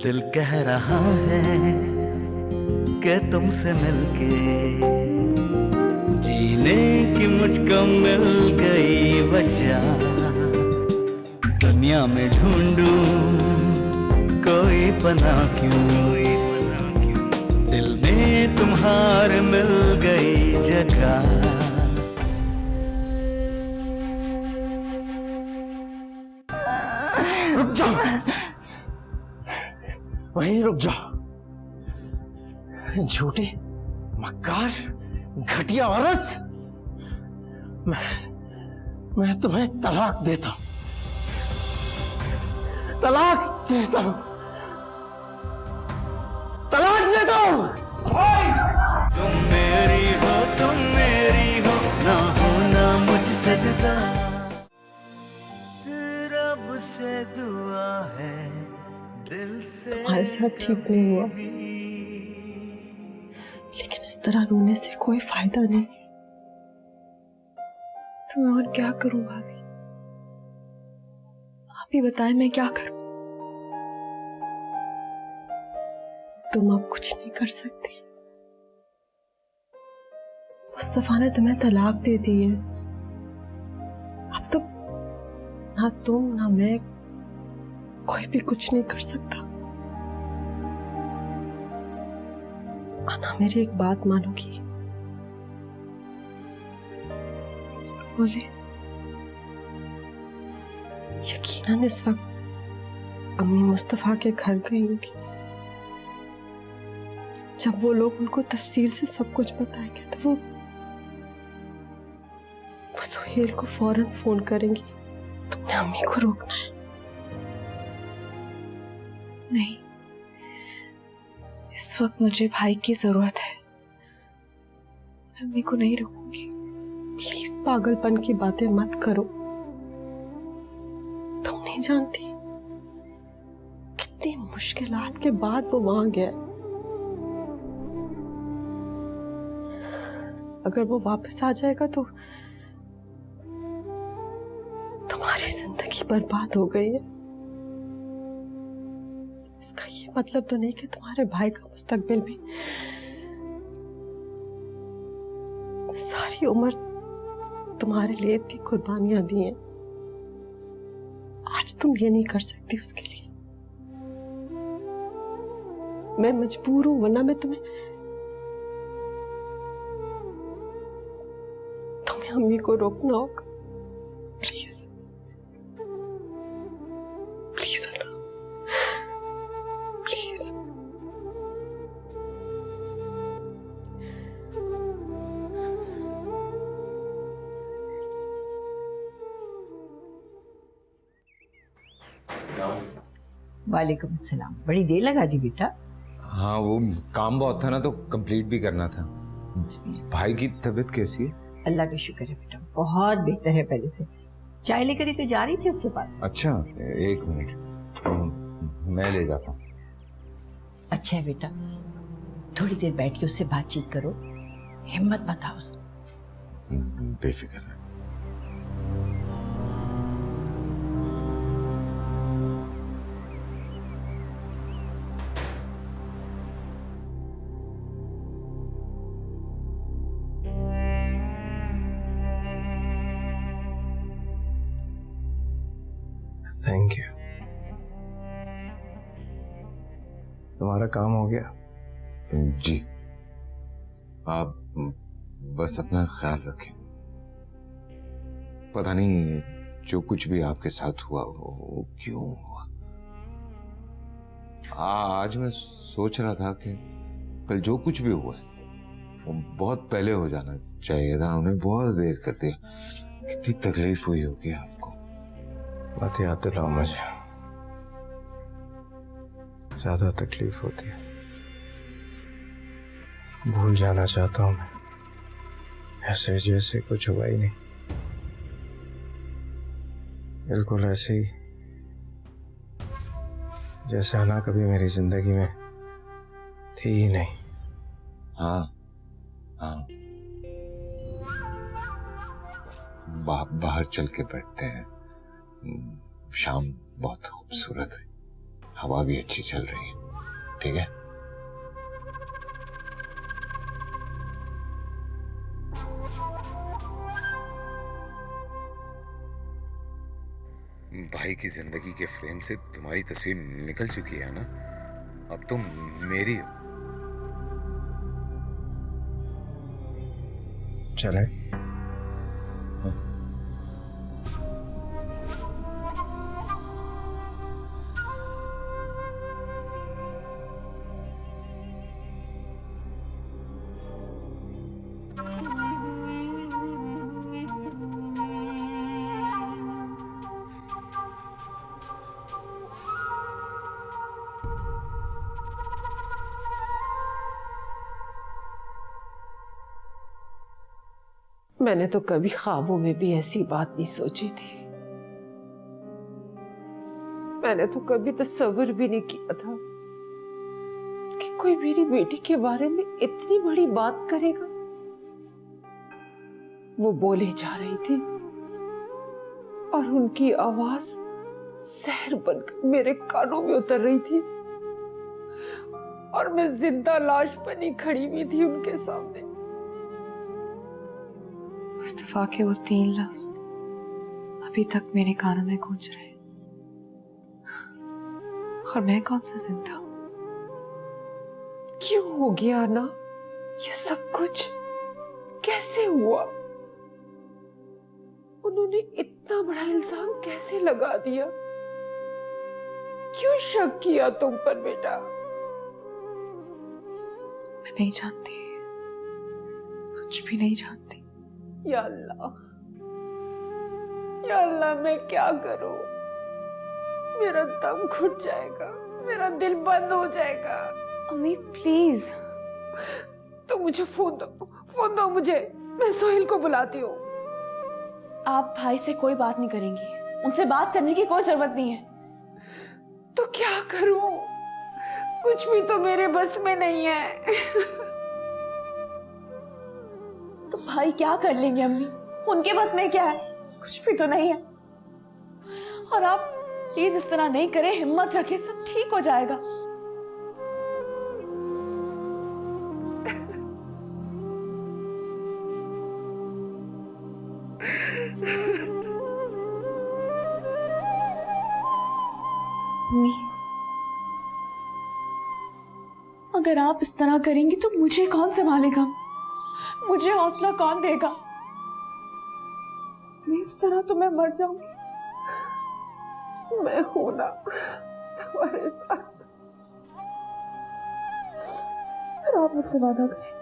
दिल कह रहा है कि तुमसे मिलके जीने की मुझको मिल गई वजह। दुनिया में ढूंढूं कोई पनाह क्यों, दिल में तुम्हारे मिल गई जगह। रुक जाओ, वहीं रुक जाओ। झूठी, मक्कार, घटिया औरत, मैं तुम्हें तलाक देता हूं, तलाक देता हूं, तलाक देता हूं। तुम मेरी हो ना होना मुझसे जुदा। रब से दुआ है दिल से। तुम्हारे साथ ठीक नहीं हुआ, लेकिन इस तरह रोने से कोई फायदा नहीं। तो मैं और क्या करूं भाभी? आप ही बताएं मैं क्या करूं? तुम अब कुछ नहीं कर सकती। मुस्तफा ने तुम्हें तलाक दे दी है। अब तो ना तुम ना मैं, कोई भी कुछ नहीं कर सकता। आना, मेरी एक बात मानोगी? बोले, यकीनन इस वक्त अम्मी मुस्तफा के घर गई होगी। जब वो लोग उनको तफसील से सब कुछ बताएंगे तो वो सुहेल को फौरन फोन करेंगी। तुमने अम्मी को रोकना है। नहीं, इस वक्त मुझे भाई की जरूरत है। मैं अम्मी को नहीं रोकूंगी। प्लीज पागलपन की बातें मत करो। तुम नहीं जानती कितनी मुश्किलात के बाद वो वहां गया। अगर वो वापस आ जाएगा तो तुम्हारी जिंदगी बर्बाद हो गई है। इसका ये मतलब तो नहीं कि तुम्हारे भाई का मुस्तकबिल भी। उसने सारी उम्र तुम्हारे लिए इतनी कुर्बानियां दी हैं, आज तुम ये नहीं कर सकती उसके लिए। मैं मजबूर हूं, वरना मैं तुम्हें अम्मी को रोकना होगा। प्लीज प्लीज अना, प्लीज। वालेकुम सलाम। बड़ी देर लगा दी बेटा। हाँ, वो काम बहुत था ना, तो कंप्लीट भी करना था। भाई की तबीयत कैसी है? अल्लाह का शुक्र है बेटा, बहुत बेहतर है पहले से। चाय लेकर ही तो जा रही थी उसके पास। अच्छा, एक मिनट, मैं ले जाता हूँ। अच्छा है बेटा, थोड़ी देर बैठ के उससे बातचीत करो, हिम्मत मत हारो उसकी। बेफिक्र है। Thank you. तुम्हारा काम हो गया? जी, आप बस अपना ख्याल रखें। पता नहीं जो कुछ भी आपके साथ हुआ वो क्यों हुआ। आज मैं सोच रहा था कि कल जो कुछ भी हुआ वो बहुत पहले हो जाना चाहिए था। उन्हें बहुत देर कर दिया। कितनी तकलीफ हुई होगी आपको। मत याद दिलाओ मुझे, ज्यादा तकलीफ होती है। भूल जाना चाहता हूं मैं, ऐसे जैसे कुछ हुआ ही नहीं। बिल्कुल ऐसे ही जैसे आना कभी मेरी जिंदगी में थी ही नहीं। हाँ हाँ, बाहर चल के बैठते हैं। शाम बहुत खूबसूरत है, हवा भी अच्छी चल रही है, ठीक है? भाई की जिंदगी के फ्रेम से तुम्हारी तस्वीर निकल चुकी है ना, अब तुम मेरी हो। चले? मैंने तो कभी ख्वाबों में भी ऐसी बात नहीं सोची थी। मैंने तो कभी तस्वीर भी नहीं किया था कि कोई मेरी बेटी के बारे में इतनी बड़ी बात करेगा। वो बोले जा रही थी और उनकी आवाज जहर बनकर मेरे कानों में उतर रही थी और मैं जिंदा लाश बनी खड़ी हुई थी उनके सामने। मुस्तफा के वो 3 लफ्ज अभी तक मेरे कानों में गूंज रहे, और मैं कौन सा जिंदा हूं? क्यों हो गया ना ये सब कुछ? कैसे हुआ? उन्होंने इतना बड़ा इल्जाम कैसे लगा दिया? क्यों शक किया तुम पर बेटा? मैं नहीं जानती, कुछ भी नहीं जानती। या अल्लाह मैं क्या करूं? मेरा दम घुट जाएगा, मेरा दिल बंद हो जाएगा। अम्मी प्लीज। तो मुझे फोन दो मुझे, मैं सोहेल को बुलाती हूँ। आप भाई से कोई बात नहीं करेंगी, उनसे बात करने की कोई जरूरत नहीं है। तो क्या करूं? कुछ भी तो मेरे बस में नहीं है। तो भाई क्या कर लेंगे अम्मी? उनके बस में क्या है? कुछ भी तो नहीं है। और आप प्लीज इस तरह नहीं करें, हिम्मत रखें, सब ठीक हो जाएगा। अम्मी, अगर आप इस तरह करेंगी तो मुझे कौन संभालेगा? मुझे हौसला कौन देगा? मैं इस तरह तो मैं मर जाऊंगी। मैं हूं ना तुम्हारे साथ। पर आप मुझसे वादा करें,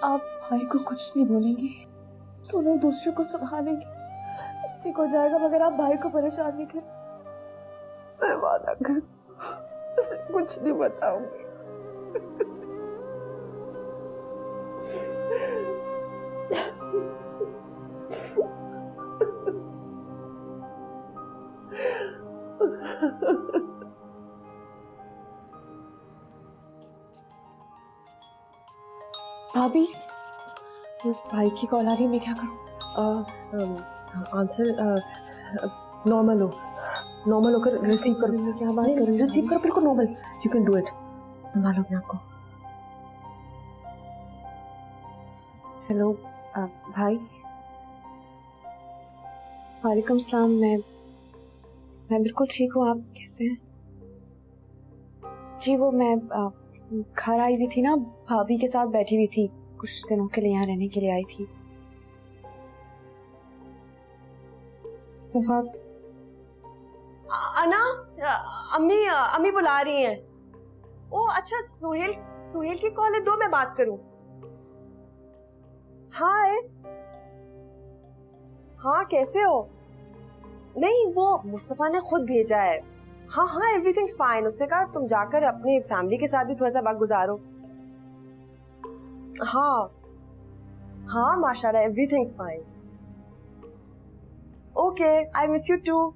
आप भाई को कुछ नहीं बोलेंगी, दोनों दूसरों को संभालेंगे, सब ठीक हो जाएगा, मगर आप भाई को परेशान नहीं करें। मैं वादा कर उसे कुछ नहीं बताऊंगी। भाभी, भाई की कॉल आ रही है, मैं क्या करूं? आंसर नॉर्मल होकर रिसीव करो। क्या बात कर रही हो? रिसीव करो, बिल्कुल normal. You can do it. संभालो अपने आप को। हेलो भाई। वालेकुम सलाम। मैं बिल्कुल ठीक हूँ, आप कैसे हैं? जी वो मैं घर आई हुई थी ना, भाभी के साथ बैठी हुई थी, कुछ दिनों के लिए यहाँ रहने के लिए आई थी। सफा अना, अम्मी बुला रही हैं। ओ अच्छा, सोहेल की कॉल है, दो मैं बात करूं। हाय, हाँ कैसे हो? नहीं, वो मुस्तफा ने खुद भेजा है। हाँ एवरीथिंग्स फाइन। उसने कहा तुम जाकर अपनी फैमिली के साथ भी थोड़ा सा वक्त गुजारो। हाँ माशाल्लाह everything's fine. Okay, I miss you too.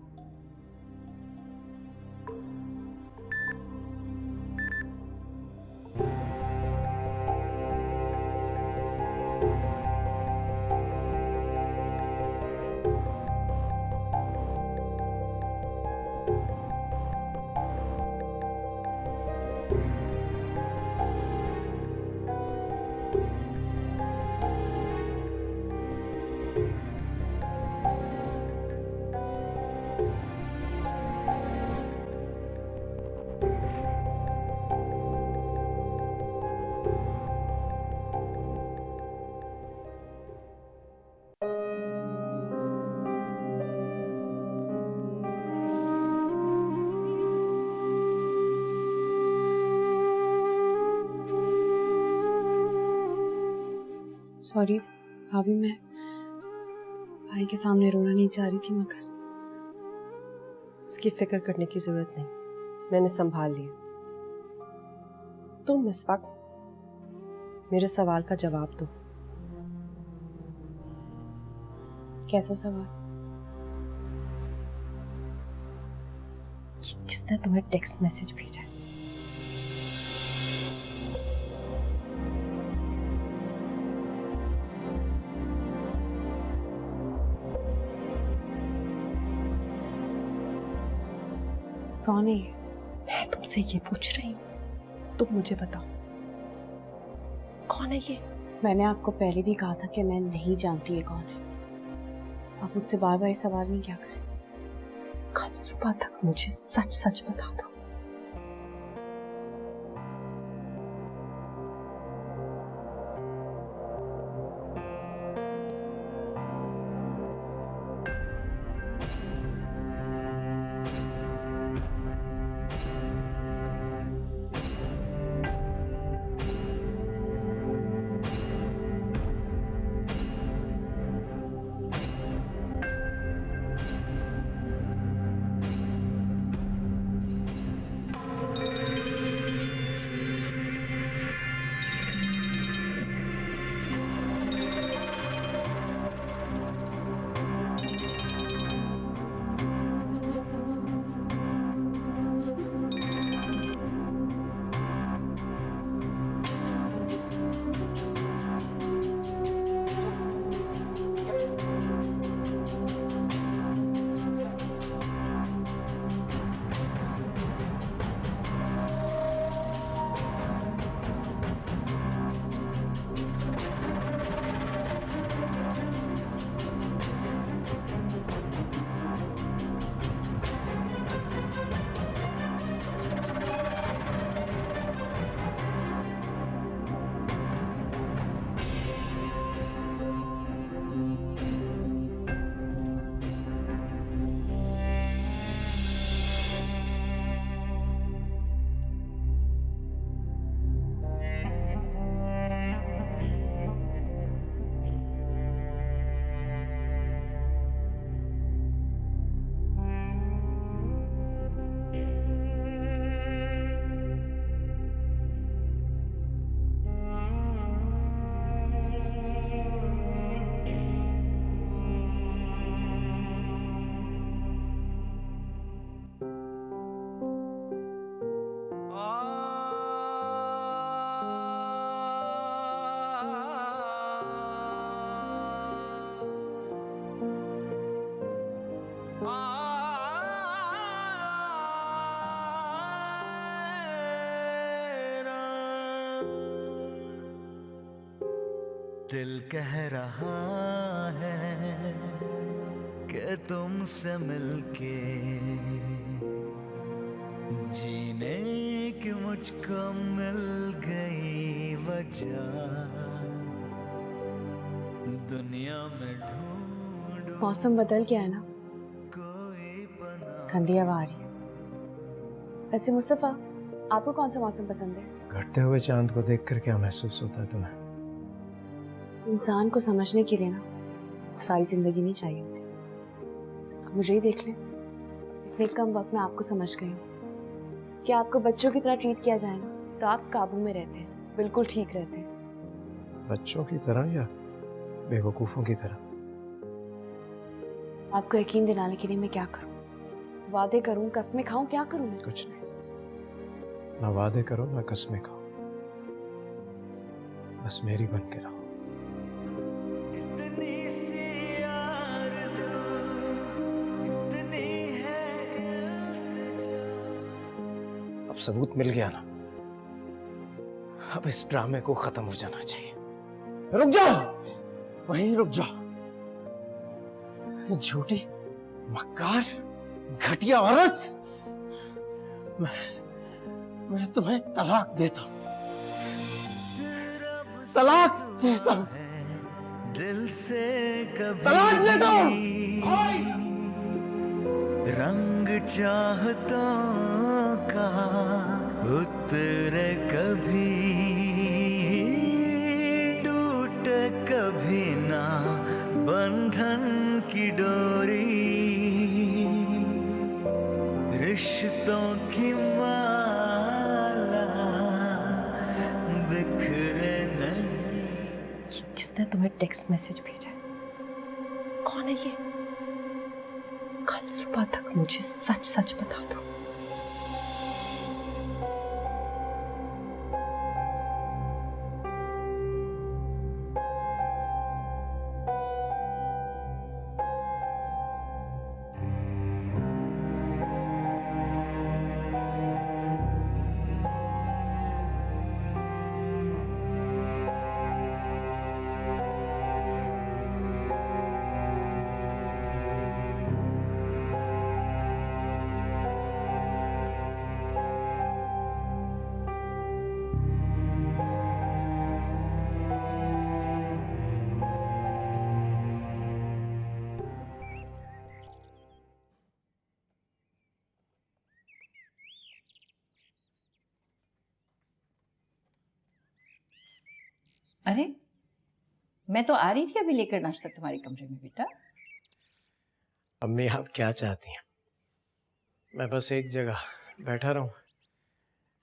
Sorry भाभी, मैं भाई के सामने रोना नहीं चाह रही थी, मगर उसकी फिक्र करने की जरूरत नहीं, मैंने संभाल लिया। तुम इस वक्त मेरे सवाल का जवाब दो। कैसा सवाल? किसने तुम्हें टेक्स्ट मैसेज भेजा है? कौन है ये? मैं तुमसे ये पूछ रही हूँ, तुम मुझे बताओ कौन है ये? मैंने आपको पहले भी कहा था कि मैं नहीं जानती ये कौन है। आप मुझसे बार बार ये सवाल नहीं क्या करें। कल सुबह तक मुझे सच सच बता दो। दिल कह रहा है कि तुमसे मिलके जीने की मुझको मिल गई वजह, दुनिया में ढूंढूं मौसम बदल गया है ना, कोई पना। ठंडी हवा आ रही है। वैसे मुस्तफा, आपको कौन सा मौसम पसंद है? घटते हुए चांद को देखकर क्या महसूस होता है तुम्हें? इंसान को समझने के लिए ना सारी जिंदगी नहीं चाहिए होती। अब मुझे ही देख लें, इतने कम वक्त में आपको समझ गई हूँ कि आपको बच्चों की तरह ट्रीट किया जाए ना तो आप काबू में रहते हैं, बिल्कुल ठीक रहते हैं। बच्चों की तरह या बेवकूफों की तरह? आपको यकीन दिलाने के लिए मैं क्या करूं? वादे करूं, कस्में खाऊं, क्या करूं मैं? कुछ नहीं, ना वादे करो ना कस्में खाओ, बस मेरी बन के रहो। इतनी सी आरज़ू, इतनी है इल्तिजा। अब सबूत मिल गया ना, अब इस ड्रामे को खत्म हो जाना चाहिए। रुक जाओ, वहीं रुक जाओ। झूठी, मक्कार, घटिया औरत, मैं तुम्हें तलाक देता हूं, तलाक देता हूं, दिल से कभी तलाक देता हूं। रंग चाहतों का उतरे कभी, टूटे कभी। कभी ना बंधन की डोरी, रिश्तों की माला बिखरे नहीं। किसने तुम्हें टेक्स्ट मैसेज भेजा है? कौन है ये? कल सुबह तक मुझे सच सच बता दो। अरे मैं तो आ रही थी अभी लेकर नाश्ता तुम्हारे कमरे में बेटा। अम्मी आप क्या चाहती हैं? मैं बस एक जगह बैठा रहूं?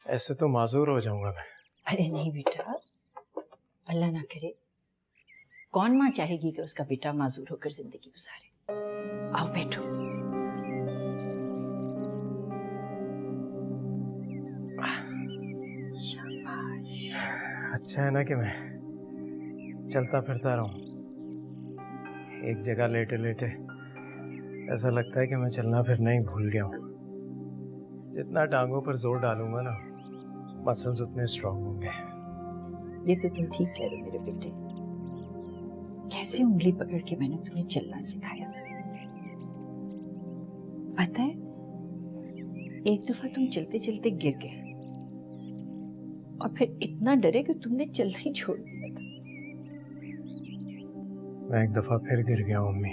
ऐसे तो माजूर हो जाऊंगा मैं। अरे नहीं बेटा, अल्लाह ना करे। कौन माँ चाहेगी कि उसका बेटा माजूर होकर जिंदगी गुजारे। आओ बैठो। अच्छा है ना कि मैं चलता फिरता रहूं। एक जगह लेटे लेटे ऐसा लगता है कि मैं चलना फिरना ही भूल गया हूं। जितना टांगों पर जोर डालूंगा ना, मसल्स उतने स्ट्रांग होंगे। ये तो तुम ठीक कह रहे हो मेरे बेटे। कैसे उंगली पकड़ के मैंने तुम्हें चलना सिखाया था। पता है, एक दफा तुम चलते चलते गिर गए और फिर इतना डरे कि तुमने चलना ही छोड़ दिया था। मैं एक दफा फिर गिर गया हूं अम्मी।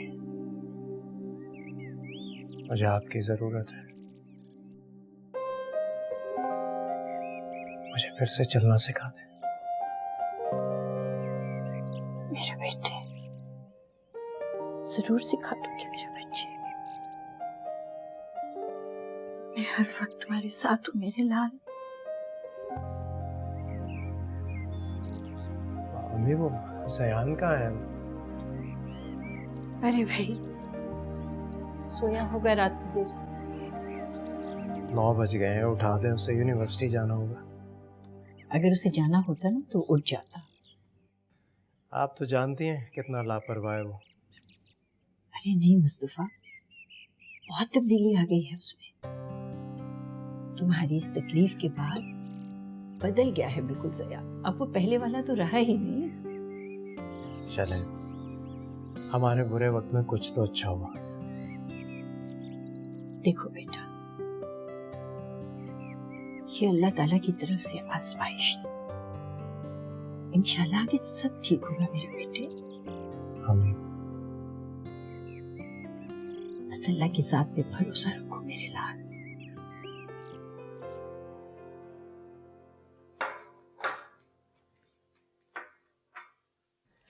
मुझे आपकी जरूरत है। मुझे फिर से चलना सिखा दे। मेरे बेटे, जरूर सिखा दूंगी मेरे बच्चे। मैं हर वक्त तुम्हारे साथ हूँ मेरे लाल। अम्मी वो सयान कहाँ है? अरे भाई, सोया होगा रात की देर से। 9 बज गए हैं, उठा दें उसे, यूनिवर्सिटी जाना होगा। अगर उसे जाना होता ना तो उठ जाता। आप तो जानती हैं कितना लापरवाह है वो। अरे नहीं मुस्तफा, बहुत तब्दीली आ गई है उसमें। तुम्हारी इस तकलीफ के बाद बदल गया है बिल्कुल सया। अब वो पहले वाला तो रहा ही नहीं। चले, हमारे बुरे वक्त में कुछ तो अच्छा हुआ। देखो बेटा, ये अल्लाह ताला की तरफ से आजमाइश है। इंशाल्लाह कि सब ठीक होगा मेरे बेटे। आमीन। बस अल्लाह की जात पे भरोसा रखो मेरे लाल।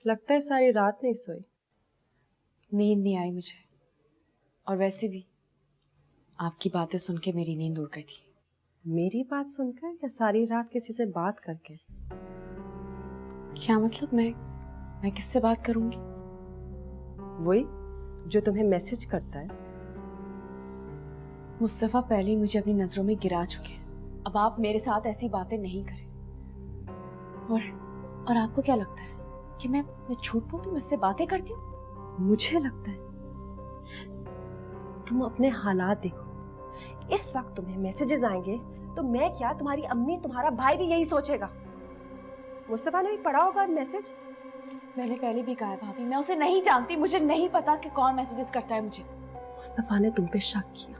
लगता है सारी रात नहीं सोई। नींद नहीं आई मुझे, और वैसे भी आपकी बातें सुन के मेरी नींद उड़ गई थी। मेरी बात सुनकर या सारी रात किसी से बात करके? क्या मतलब? मैं किससे बात करूंगी? वही जो तुम्हें मैसेज करता है। मुस्तफा पहले ही मुझे अपनी नजरों में गिरा चुके हैं। अब आप मेरे साथ ऐसी बातें नहीं करें। और आपको क्या लगता है कि मैं झूठ बोलती हूँ, मुझसे बातें करती हूँ? मुझे लगता है तुम अपने हालात देखो। इस वक्त तुम्हें मैसेजेस आएंगे तो मैं क्या, तुम्हारी अम्मी, तुम्हारा भाई भी यही सोचेगा। मुस्तफा ने भी पढ़ा होगा मैसेज। मैंने पहले भी कहा है भाभी, मैं उसे नहीं जानती। मुझे नहीं पता कि कौन मैसेजेस करता है मुझे। मुस्तफा ने तुम पे शक किया।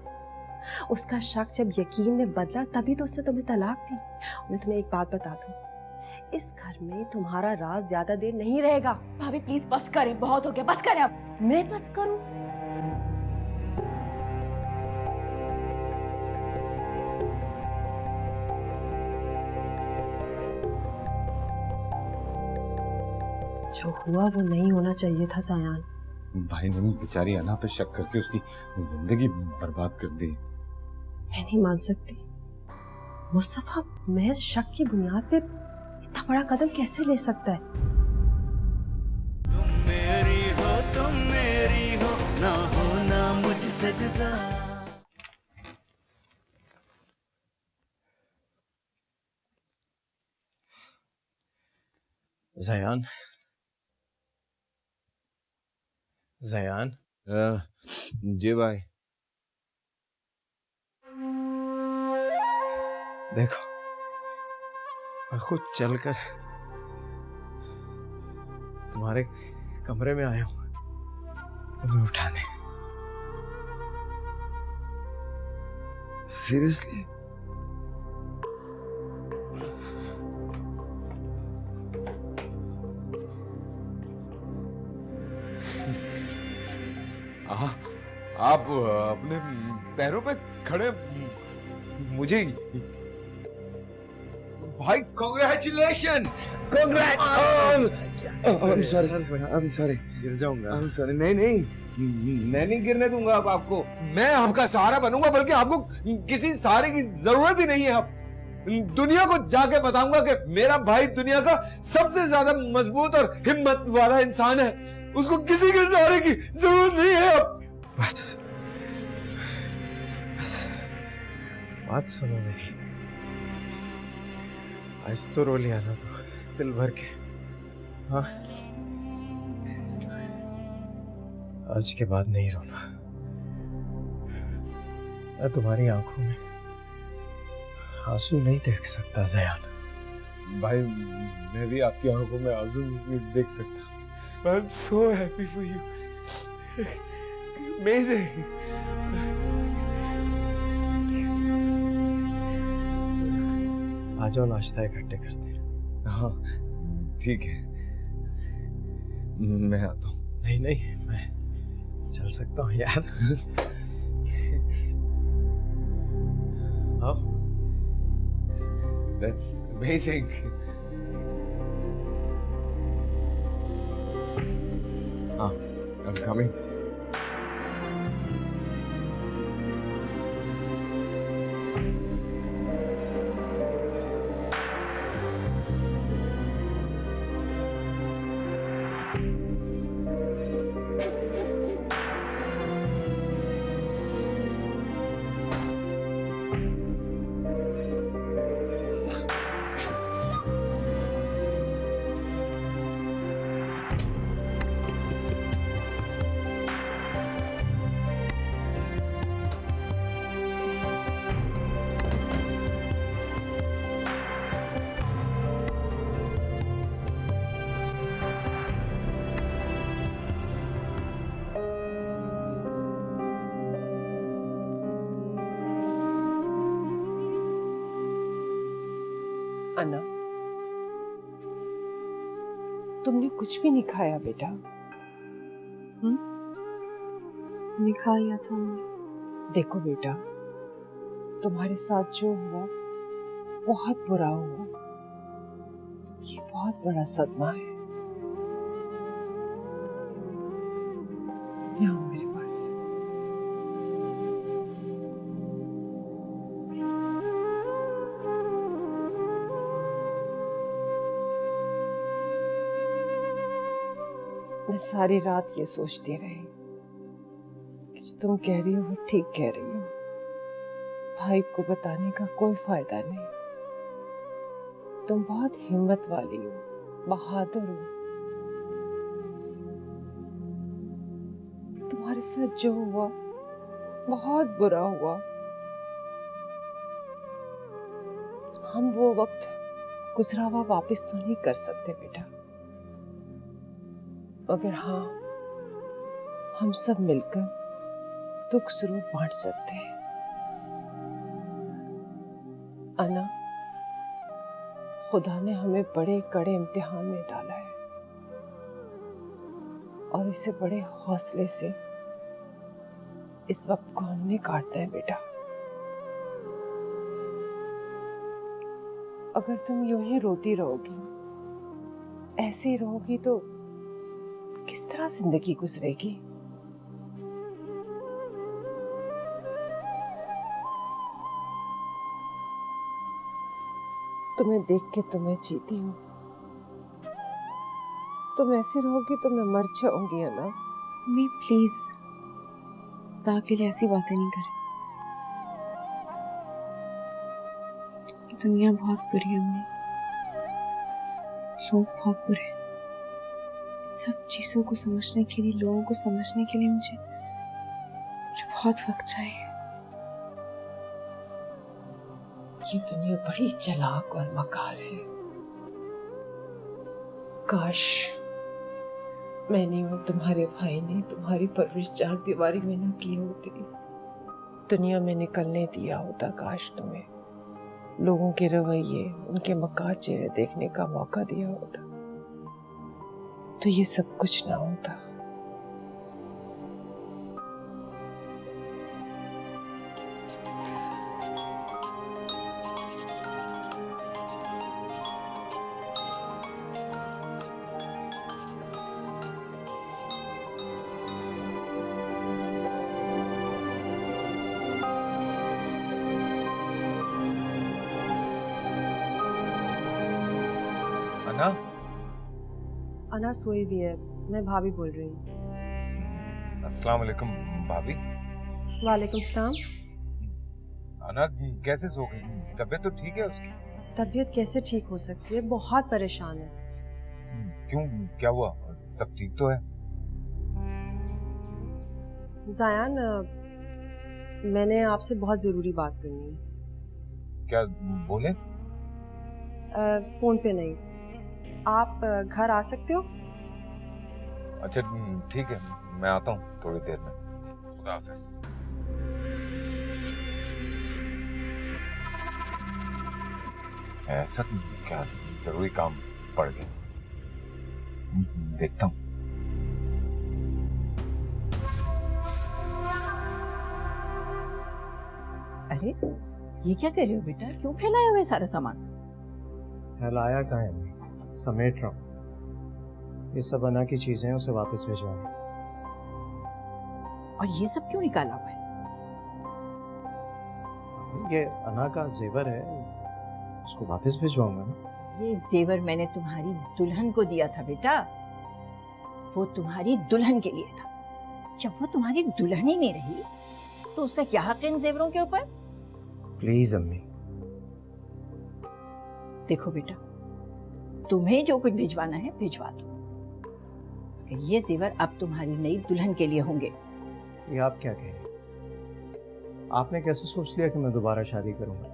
उसका शक जब यकीन में बदला तभी तो उसने तुम्हें तलाक दी। मैं तुम्हें एक बात बता दूं, इस घर में तुम्हारा राज ज्यादा देर नहीं रहेगा। भाभी प्लीज बस करें, बहुत हो गया, बस करें अब। मैं बस करूं? जो हुआ वो नहीं होना चाहिए था जायान। भाई ने बेचारी अना पे शक करके उसकी जिंदगी बर्बाद कर दी। मैं नहीं मान सकती। मुस्तफा महज शक की बुनियाद पे इतना बड़ा कदम कैसे ले सकता है? तुम मेरी हो ना होना मुझसे जुदा। जयान, जयान, जी भाई। देखो मैं खुद चलकर तुम्हारे कमरे में आया हूं तुम्हें उठाने। सीरियसली? आप अपने पैरों पे खड़े मुझे भाई कांग्रेचुलेशन I'm sorry गिर जाऊंगा। I'm sorry नहीं मैं नहीं गिरने दूंगा अब आपको। मैं आपका सहारा बनूंगा, बल्कि आपको किसी सहारे की जरूरत ही नहीं है। अब दुनिया को जाके बताऊंगा कि मेरा भाई दुनिया का सबसे ज्यादा मजबूत और हिम्मत वाला इंसान है। उसको किसी के सहारे की जरूरत नहीं है अब। बस बात सुनो मेरी। आज तो रो लिया ना तो दिल भर के। हाँ, आज के बाद नहीं रोना। मैं तुम्हारी आंखों में आंसू नहीं देख सकता जयान। भाई मैं भी आपकी आंखों में आंसू नहीं देख सकता। I'm so happy for you. Amazing. आ जाओ नाश्ता इकट्ठे करते हैं। हाँ ठीक है, मैं आता हूँ। नहीं मैं चल सकता हूँ यार। आओ। That's amazing. I'm coming. अन्ना, तुमने कुछ भी नहीं खाया बेटा। नहीं खा लिया था मम्मी। देखो बेटा, तुम्हारे साथ जो हुआ बहुत बुरा हुआ। ये बहुत बड़ा सदमा है। यहाँ आओ मेरे पास। मैं सारी रात ये सोचती रही कि जो तुम कह रही हो वो ठीक कह रही हो। भाई को बताने का कोई फायदा नहीं। तुम बहुत हिम्मत वाली हो, बहादुर हो। तुम्हारे साथ जो हुआ बहुत बुरा हुआ। हम वो वक्त गुजरा हुआ वापस तो नहीं कर सकते बेटा, मगर हाँ, हम सब मिलकर दुख जरूर बांट सकते हैं। अन्ना, खुदा ने हमें बड़े कड़े इम्तिहान में डाला है और इसे बड़े हौसले से इस वक्त को हमने काटना है बेटा। अगर तुम यूं ही रोती रहोगी, ऐसे ही रहोगी, तो किस तरह जिंदगी गुजरेगी? तुम्हें देख के तो मैं जीती हूँ, तुम ऐसे रहोगी तो मैं मर जाऊंगी है ना। मी प्लीज खुदा के लिए ऐसी बातें नहीं करें। ये दुनिया बहुत बुरी है अम्मी, लोग बहुत बुरे हैं। सब चीजों को समझने के लिए, लोगों को समझने के लिए मुझे बहुत वक्त चाहिए। ये दुनिया बड़ी चालाक और मकार है। काश मैंने और तुम्हारे भाई ने तुम्हारी परवरिश 4 दीवारी में न की होती, दुनिया में निकलने दिया होता। काश तुम्हें लोगों के रवैये, उनके मकार चेहरे देखने का मौका दिया होता, तो ये सब कुछ ना होता। अन्ना, अना सोई हुई है, मैं भाभी बोल रही हूँ। अस्सलाम वालेकुम भाभी। वालेकुम सलाम। अन्ना कैसे सो गई? तबीयत तो ठीक है उसकी? तबीयत कैसे ठीक हो सकती है, बहुत परेशान है। क्यों, क्या हुआ? सब ठीक तो है? जायान, मैंने आपसे बहुत जरूरी बात करनी है। क्या बोले? फोन पे नहीं, आप घर आ सकते हो? अच्छा ठीक है, मैं आता हूँ थोड़ी देर में। खुदा हाफिज। ऐसा क्या जरूरी काम पड़ गया? देखता हूँ। अरे ये क्या कर रहे हो बेटा, क्यों फैलाया हुआ है सारा सामान? फैलाया कहाँ है मैं, समेट रहा हूँ। ये सब अना की चीजें हैं, उसे वापस भिजवाना। और ये सब क्यों निकाला हुआ है? ये अना का जेवर है, उसको वापस भिजवाऊंगा ना। ये जेवर मैंने तुम्हारी दुल्हन को दिया था बेटा, वो तुम्हारी दुल्हन के लिए था। जब वो तुम्हारी दुल्हन ही नहीं रही तो उसका क्या हक है इन जेवरों के ऊपर? प्लीज अम्मी। देखो बेटा, तुम्हें जो कुछ भिजवाना है भिजवा दो, मगर ये जेवर अब तुम्हारी नई दुल्हन के लिए होंगे। ये आप क्या कह रहे हैं? आपने कैसे सोच लिया कि मैं दोबारा शादी करूंगा?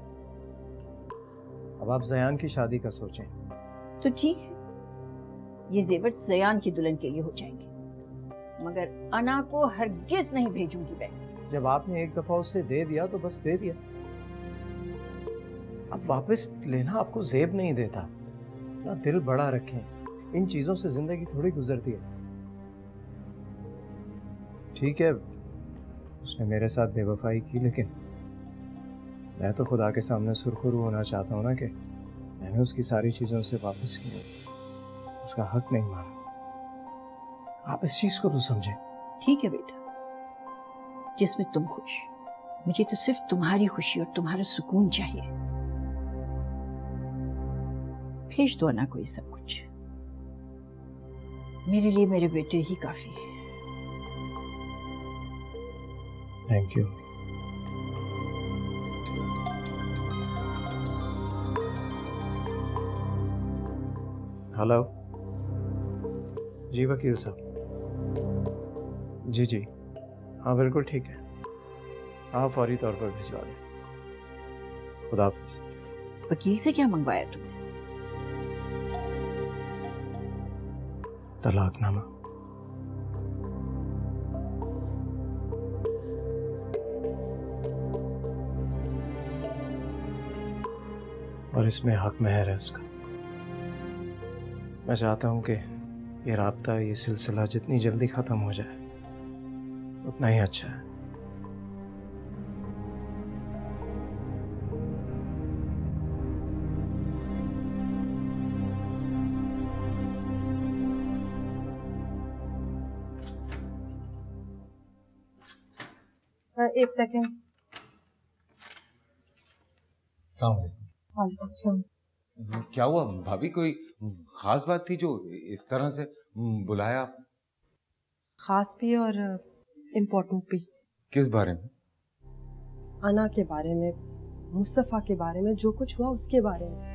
अब आप जयान की शादी का सोचें। तो ठीक है, ये जेवर जयान की दुल्हन के लिए हो जाएंगे, मगर अना को हरगिज नहीं भेजूंगी मैं। जब आपने एक दफा उससे दे दिया तो बस दे दिया। अब वापस लेना आपको जेब नहीं देता ना। दिल बड़ा रखें, इन चीजों से जिंदगी थोड़ी गुजरती है। ठीक है, उसने मेरे साथ बेवफाई की, लेकिन मैं तो खुदा के सामने सुरखरू होना चाहता हूँ ना कि मैंने उसकी सारी चीजों से वापस की, उसका हक नहीं माना। आप इस चीज को तो समझें। ठीक है बेटा, जिसमें तुम खुश, मुझे तो सिर्फ तुम्हारी खुशी और तुम्हारा सुकून चाहिए। भेज दो ना कोई सब कुछ, मेरे लिए मेरे बेटे ही काफी है। Thank you. हेलो जी वकील साहब। जी जी हाँ बिल्कुल ठीक है। हाँ फौरी तौर पर भिजवा दें। खुदा हाफिज। वकील से क्या मंगवाया तुमने? तलाकनामा। और इसमें हक महर है उसका। मैं चाहता हूं कि ये राब्ता, ये सिलसिला जितनी जल्दी खत्म हो जाए उतना ही अच्छा है। एक सेकेंड। क्या हुआ भाभी, कोई खास बात थी जो इस तरह से बुलाया आप? खास भी और इम्पोर्टेंट भी। किस बारे में? अना के बारे में, मुस्तफ़ा के बारे में, जो कुछ हुआ उसके बारे में।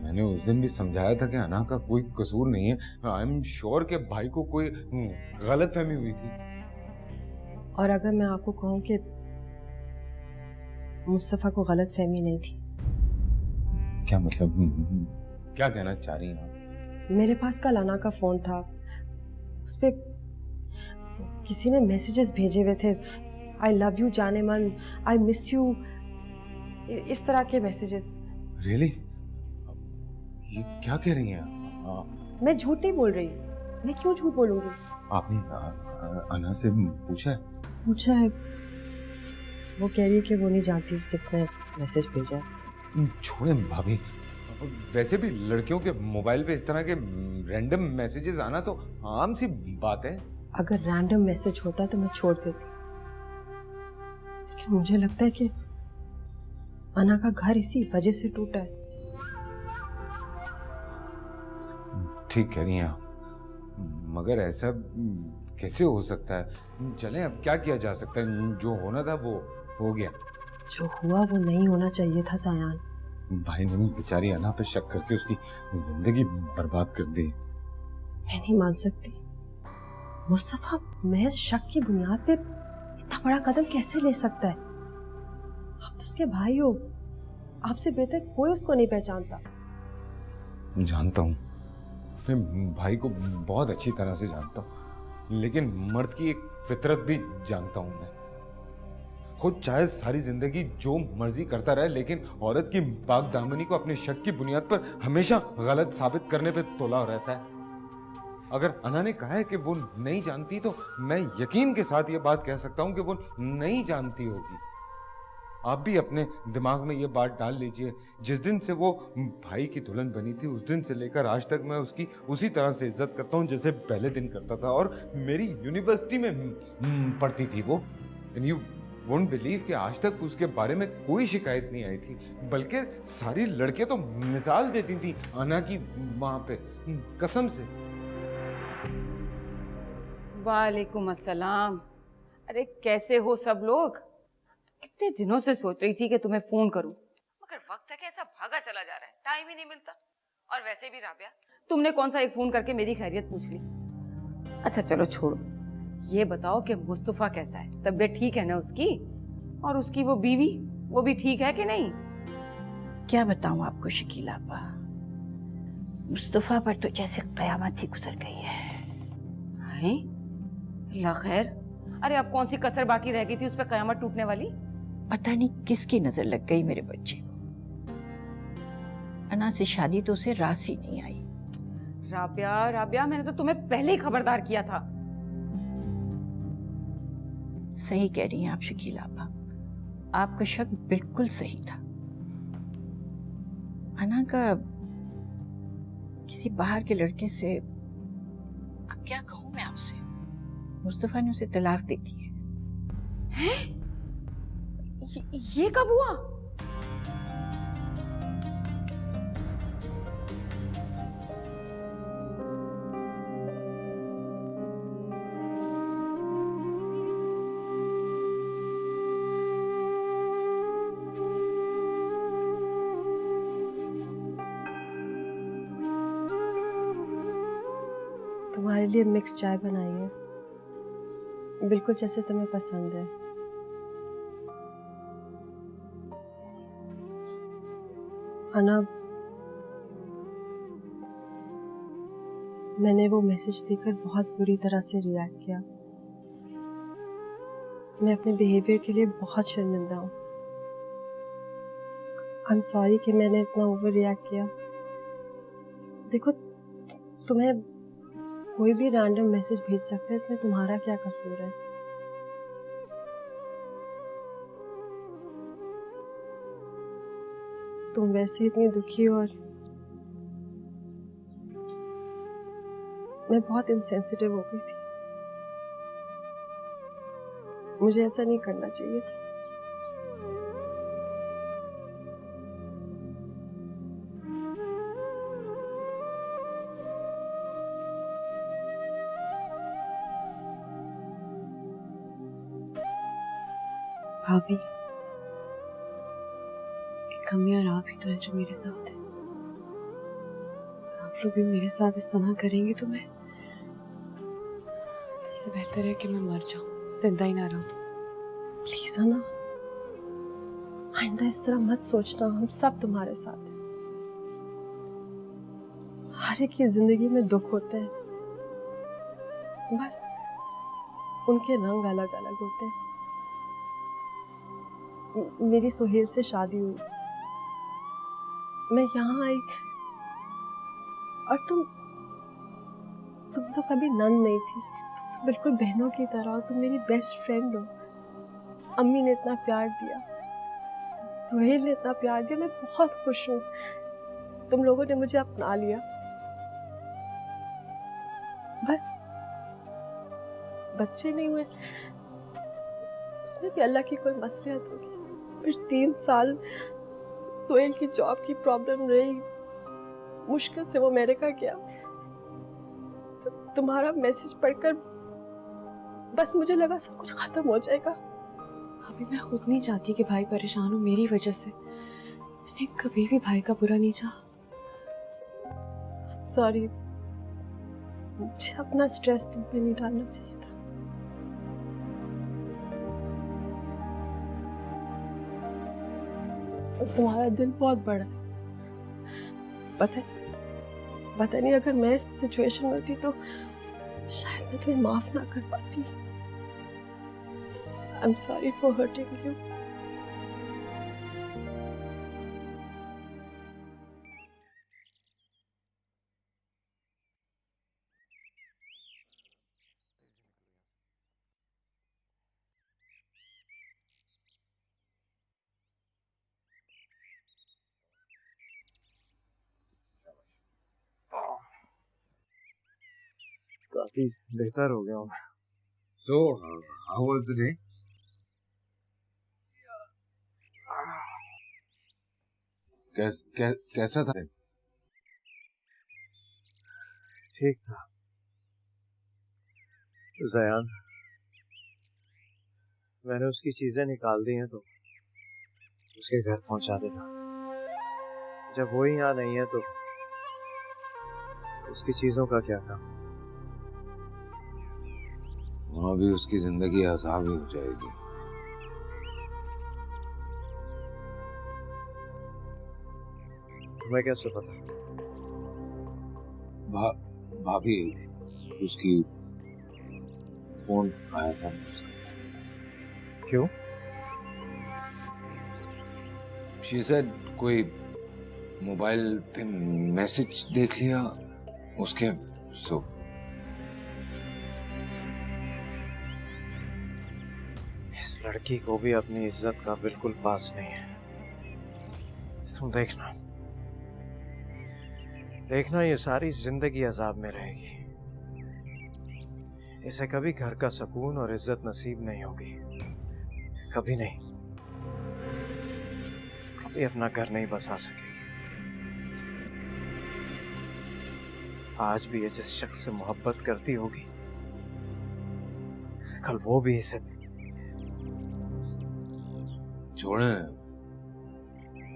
मैंने उस दिन भी समझाया था कि अना का कोई कसूर नहीं है। आई एम श्योर कि भाई को कोई गलतफहमी हुई थी। और अगर मैं आपको कहूँ कि मुस्तफ़ा को गलतफहमी नहीं थी। क्या मतलब, क्या कहना चाह रही हैं आप? मेरे पास कल अना का फोन था, उस पे किसी ने मैसेजेस भेजे हुए थे, आई लव यू जाने मन, आई मिस यू, इस तरह के मैसेजेस। रियली? ये क्या कह रही हैं आप? मैं झूठ नहीं बोल रही, मैं क्यों झूठ बोलूंगी? आपने अना से पूछा है? पूछा है, वो कह रही है कि वो नहीं जानती कि किसने मैसेज भेजा है। छोड़ें भाभी, वैसे भी लड़कियों के मोबाइल पे इस तरह के रैंडम मैसेजेस आना तो आम सी बात है। अगर रैंडम मैसेज होता तो मैं छोड़ देती, लेकिन मुझे लगता है कि अना का घर इसी वजह से टूटा है। ठीक कह रही हैं आप, मगर ऐसा कैसे हो सकता है? चलें, अब क्या किया जा सकता है, जो होना था वो हो गया। जो हुआ वो नहीं होना चाहिए था सायान। भाई ने बेचारी अना पे शक करके उसकी जिंदगी बर्बाद कर दी। मैं नहीं मान सकती, मुस्तफा महज शक की बुनियाद पे इतना बड़ा कदम कैसे ले सकता है? आप तो उसके भाई हो, आपसे बेहतर कोई उसको नहीं पहचानता। जानता हूँ, अपने भाई को बहुत अच्छी तरह से जानता हूँ, लेकिन मर्द की एक फितरत भी जानता हूँ मैं। खुद चाहे सारी जिंदगी जो मर्जी करता रहे, लेकिन औरत की पाक दामनी को अपने शक की बुनियाद पर हमेशा गलत साबित करने पे तोला रहता है। अगर अना ने कहा है कि वो नहीं जानती, तो मैं यकीन के साथ ये बात कह सकता हूँ कि वो नहीं जानती होगी। आप भी अपने दिमाग में ये बात डाल लीजिए, जिस दिन से वो भाई की दुल्हन बनी थी, उस दिन से लेकर आज तक मैं उसकी उसी तरह से इज्जत करता हूँ जैसे पहले दिन करता था। और मेरी यूनिवर्सिटी में पढ़ती थी वो। एंड यू वोंट बिलीव कि आज तक उसके बारे में कोई शिकायत नहीं आई थी, बल्कि सारी लड़कियां तो मिसाल देती थी अना की वहां पे, कसम से। वालेकुम अस्सलाम। अरे कैसे हो सब लोग? कितने दिनों से सोच रही थी कि तुम्हें फोन करूं, मगर वक्त है कि ऐसा भागा चला जा रहा है, टाइम ही नहीं मिलता। और वैसे भी राबिया, तुमने कौन सा एक फोन करके मेरी खैरियत पूछ ली? अच्छा चलो छोड़ो, ये बताओ कि मुस्तफा कैसा है, तबीयत ठीक है ना उसकी? और उसकी वो बीवी, वो भी ठीक है कि नहीं? क्या बताऊं आपको शकीला आपा, मुस्तफा पर तो जैसे कयामत ही गुजर गई है। हैं? अल्लाह खैर। अरे अब कौन सी कसर बाकी रह गई थी उस पर कयामत टूटने वाली? पता नहीं किसकी नजर लग गई मेरे बच्चे को। अना से शादी तो उसे रास ही नहीं आई। राबिया राबिया, मैंने तो तुम्हें पहले ही खबरदार किया था। सही कह रही हैं आप शकीला आपा, आपका शक बिल्कुल सही था। अना का किसी बाहर के लड़के से, अब क्या कहूं मैं आपसे, मुस्तफा ने उसे तलाक दे दी है। हैं? ये कब हुआ? तुम्हारे लिए मिक्स चाय बनाई है, बिल्कुल जैसे तुम्हें पसंद है। अना, मैंने वो मैसेज देखकर बहुत बुरी तरह से रिएक्ट किया। मैं अपने बिहेवियर के लिए बहुत शर्मिंदा हूँ। आई एम सॉरी कि मैंने इतना ओवर रिएक्ट किया। देखो, तुम्हें कोई भी रैंडम मैसेज भेज सकता है, इसमें तुम्हारा क्या कसूर है? तुम वैसे इतनी दुखी हो और मैं बहुत इनसेंसिटिव हो गई थी। मुझे ऐसा नहीं करना चाहिए था। भाभी, एक अम्मी और आप ही तो हैं जो मेरे साथ हैं। आप लोग भी मेरे साथ इस तरह करेंगे तो मैं, इससे बेहतर है कि मैं मर जाऊं, जिंदा ही ना रहूं। प्लीज अना, आइंदा इस तरह मत सोचना, हम सब तुम्हारे साथ हैं। हर एक की जिंदगी में दुख होते हैं, बस उनके रंग अलग अलग होते हैं। मेरी सुहेल से शादी हुई, मैं यहाँ आई और तुम तो कभी नंद नहीं थी, तुम तो बिल्कुल बहनों की तरह हो, तुम मेरी बेस्ट फ्रेंड हो। अम्मी ने इतना प्यार दिया, सुहेल ने इतना प्यार दिया, मैं बहुत खुश हूँ। तुम लोगों ने मुझे अपना लिया, बस बच्चे नहीं हुए उसमें भी अल्लाह की कोई मसलियत होगी। फिर 3 साल सोहेल की जॉब की प्रॉब्लम रही, मुश्किल से वो अमेरिका गया। तो तुम्हारा मैसेज पढ़कर बस मुझे लगा सब कुछ खत्म हो जाएगा। अभी मैं खुद नहीं चाहती कि भाई परेशान हो मेरी वजह से। मैंने कभी भी भाई का बुरा नहीं चाहा। सॉरी, मुझे अपना स्ट्रेस तुम पे नहीं डालना चाहिए था। तुम्हारा दिल बहुत बड़ा है, पता नहीं अगर मैं इस सिचुएशन में होती तो शायद मैं तुम्हें माफ ना कर पाती। I am sorry for hurting you. काफी बेहतर हो गया हूँ। So, how was the day? कैसा था? ठीक था। ज़यान, मैंने उसकी चीजें निकाल दी हैं तो उसके घर पहुंचा देना। जब वो ही यहाँ नहीं है तो उसकी चीजों का क्या काम? वहाँ भी उसकी जिंदगी आसान ही हो जाएगी। तुम्हें कैसे पता? भाभी, उसकी फोन आया था। क्यों? She said कोई मोबाइल पे मैसेज देख लिया उसके। सो इस लड़की को भी अपनी इज्जत का बिल्कुल पास नहीं है। तुम देखना ये सारी जिंदगी अजाब में रहेगी। इसे कभी घर का सुकून और इज्जत नसीब नहीं होगी, कभी नहीं, कभी अपना घर नहीं बसा सकेगी। आज भी ये जिस शख्स से मोहब्बत करती होगी, कल वो भी इसे।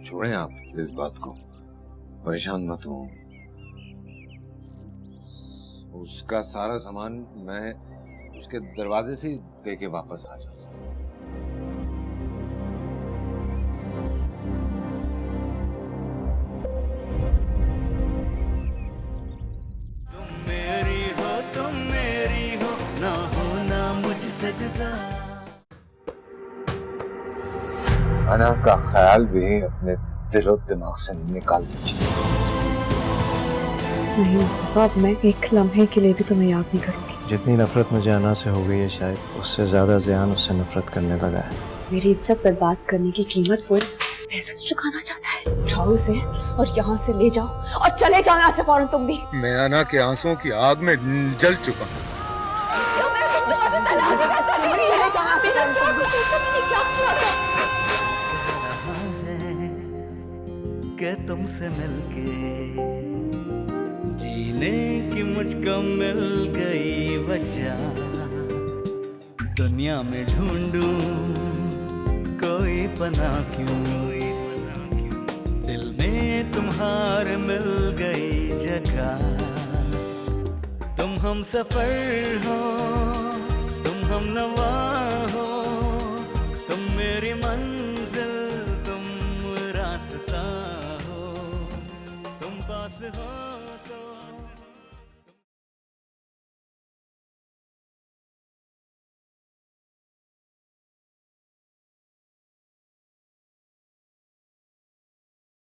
छोड़ें आप इस बात को, परेशान मत हो। उसका सारा सामान मैं उसके दरवाजे से ही दे के वापस आ जाऊँ। तुम मेरी हो ना होना मुझसे जुदा। अना का ख्याल भी अपने दिलो दिमाग से निकाल दीजिए। नहीं मुस्तफा, अब मैं एक लम्हे के लिए भी तुम्हें याद नहीं करूंगी। जितनी नफरत मुझे अना से हो गई है, शायद उससे ज्यादा ज़यान उससे नफरत करने लगा है। मेरी इज्जत बर्बाद करने की कीमत वो पैसे से चुकाना चाहता है। उठाओ उसे और यहाँ से ले जाओ और चले जाओ यहाँ से फौरन तुम भी। मैं अना के आंसुओं की आग में जल चुका हूँ। चले जाओ यहाँ से। कि तुमसे मिलके जीने की मुझको मिल गई वजह। दुनिया में ढूंढूं कोई पना क्यों, दिल में तुम्हारे मिल गई जगह। तुम हम सफर हो, तुम हम नवा हो,